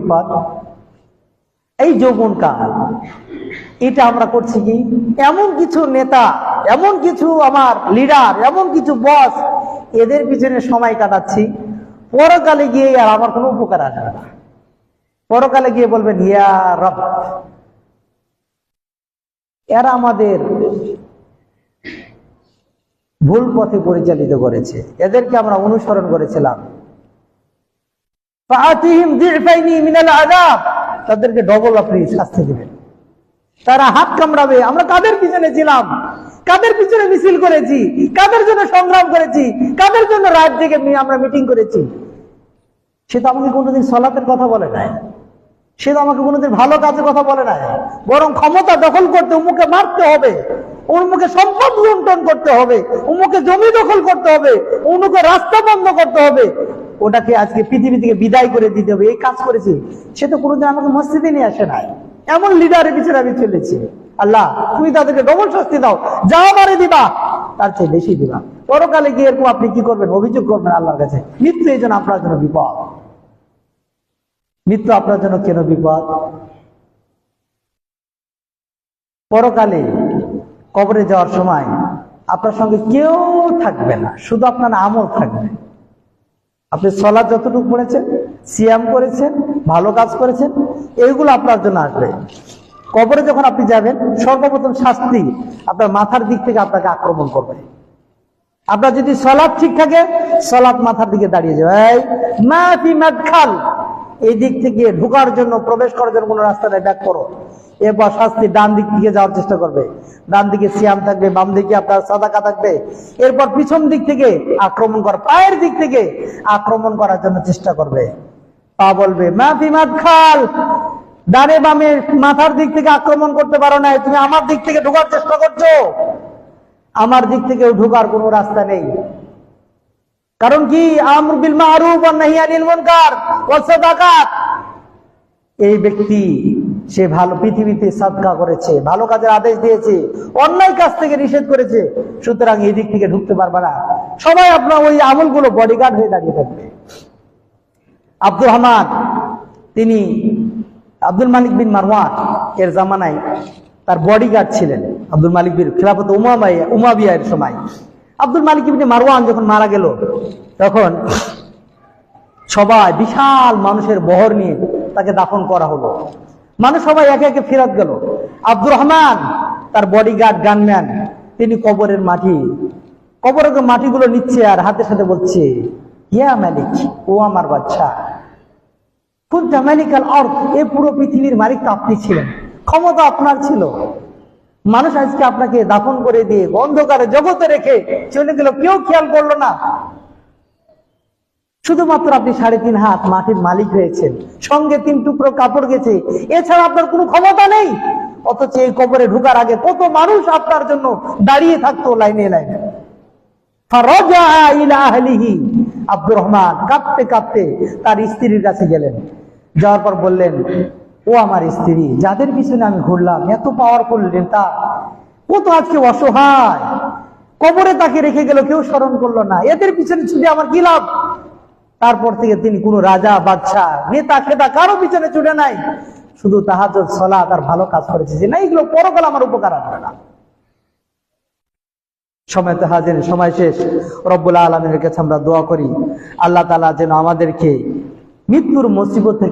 বিপদ। এই যৌবনকাল এটা আমরা করছি কি, এমন কিছু নেতা, এমন কিছু আমার লিডার, এমন কিছু বস, এদের পিছনে সময় কাটাচ্ছি, পরকালে গিয়ে আর আমার কোনো উপকার আসবে না। পরকালে গিয়ে বলবেন ইয়া রব, এরা আমাদের ভুল পথে পরিচালিত করেছে, এদেরকে আমরা অনুসরণ করেছিলাম। তাদেরকে ডবল আপনি শাস্তি দিবেন। তারা হাত কামড়াবে, আমরা কাদের পিছনে ছিলাম, কাদের পিছনে মিছিল করেছি, কাদের জন্য সংগ্রাম করেছি, কাদের জন্য রাত জেগে আমরা মিটিং করেছি। সে তো আমাকে কোনোদিন সালাতের কথা বলে নাই, সে তো আমাকে কোনোদিন ভালো কাজের কথা বলে নাই, বরং ক্ষমতা দখল করতে উমুকে মারতে হবে, উমুকে সম্পদ লুণ্ঠন করতে হবে, উমুকে জমি দখল করতে হবে, উমুকে রাস্তা বন্ধ করতে হবে, ওটাকে আজকে পৃথিবী থেকে বিদায় করে দিতে হবে, এই কাজ করেছি। সে তো কোনোদিন আমাকে মসজিদে নিয়ে আসে নাই। এমন লিডারের পিছনে আমি চলেছি। আল্লাহ তুমি তাদেরকে ডবল শাস্তি দাও, যা মারে দিবা তার চেয়ে বেশি দিবা। পরকালে গিয়ে এরকম আপনি কি করবেন, অভিযোগ করবেন আল্লাহর কাছে। মৃত্যু এই জন্য আপনার জন্য বিপদ। মৃত্যু আপনার জন্য কেন বিপদ? পরকালে কবরে যাওয়ার সময় আপনার সঙ্গে কেউ থাকবে না, শুধু আপনার আমল থাকবে। আপনি সালাত যতটুকু পড়েছেন, সিয়াম করেছেন, ভালো কাজ করেছেন, এইগুলো আপনার জন্য আসবে। কবরে যখন আপনি যাবেন, সর্বপ্রথম শাস্তি আপনার মাথার দিক থেকে আপনাকে আক্রমণ করবে। আপনার যদি সালাত ঠিক থাকে, সালাত মাথার দিকে দাঁড়িয়ে যাবে, এই মাফি মাদখাল, এই দিক থেকে ঢোকার জন্য, প্রবেশ করার জন্য কোন রাস্তা নেই, ব্যাক করো। এরপর শাস্তি ডান দিক থেকে যাওয়ার চেষ্টা করবে, ডান দিকে সিয়াম থাকবে, বাম দিকে আপনার সাদাকা থাকবে। এরপর পিছন দিক থেকে আক্রমণ করা, পায়ের দিক থেকে আক্রমণ করার জন্য চেষ্টা করবে। পা বলবে মাফি মাদখাল, ডানে বামে মাথার দিক থেকে আক্রমণ করতে পারো না, তুমি আমার দিক থেকে ঢোকার চেষ্টা করছো, আমার দিক থেকে ঢোকার কোনো রাস্তা নেই। কারণ কি, আমর বিল মারুফ ওয়া নাহি আনিল মুনকার ওয়া সাদাকাত, এই ব্যক্তি সে ভালো, পৃথিবীতে সাদকা করেছে, ভালো কাজের আদেশ দিয়েছে, অন্যায় কাজ থেকে নিষেধ করেছে, সুতরাং এই দিক থেকে ঢুকতে পারবে না। সবাই আপনার ওই আমলগুলো বডিগার্ড হয়ে দাঁড়িয়ে থাকবে। আব্দুর রহমান, তিনি আব্দুল মালিক বিন মারওয়ান এর জামানায় তার বডিগার্ড ছিলেন। আব্দুল মালিক বিন খিলাফত উমাবিয়ার সময় আব্দুল মালিক ইবনে মারওয়ান যখন মারা গেল, তখন সবাই বিশাল মানুষের বহর নিয়ে তাকে দাফন করা হলো। মানুষ সবাই একে একে ফেরত গেল। আব্দুর রহমান তার বডিগার্ড গানম্যান, তিনি কবরের মাটিগুলো নিচ্ছে আর হাতের সাথে বলছে, ইয়া মালিক, ও আমার বাচ্চা, কুনতা মালিকাল আরদ, এই পুরো পৃথিবীর মালিক তো আপনি ছিলেন, ক্ষমতা আপনার ছিল। মানুষ আজকে আপনাকে দাফন করে দিয়ে অন্ধকারে জগতে রেখে চলে গেল, কেউ খেয়াল করলো না। শুধুমাত্র আপনি 3.5 হাত মাটির মালিক হয়েছেন, সঙ্গে 3 টুকরো কাপড় গেছে, এছাড়া আপনার কোনো ক্ষমতা নেই। অথচ এই কবরে ঢোকার আগে কত মানুষ আপনার জন্য দাঁড়িয়ে থাকতো লাইনে লাইনে। ফারাজা ইলা আহলিহি, আব্দুর রহমান কাঁপতে কাঁপতে তার স্ত্রীর কাছে গেলেন। যাওয়ার পর বললেন, ও আমার স্ত্রী, যাদের পিছনে আমি ঘুরলাম, এত পাওয়ারফুল নেতা, ও তো আজকে অসহায়, কবরে তাকে রেখে গেল, কেউ স্মরণ করলো না, এদের পিছনে ছুটে আমার কি লাভ? তারপর থেকে তিনি কোনো রাজা, বাদশা, নেতা খেতা কারো পিছনে ছুটে নাই, শুধু তাহাজ্জুদ, সালাত আর ভালো কাজ করেছে, যে না এগুলো পরকালে আমার উপকার আসবে না। সময় তো হাজির, সময় শেষ। রব্বুল আলামিনের কাছে আমরা দোয়া করি, আল্লাহ তাআলা যেন আমাদেরকে মৃত্যুর মুসিবত থেকে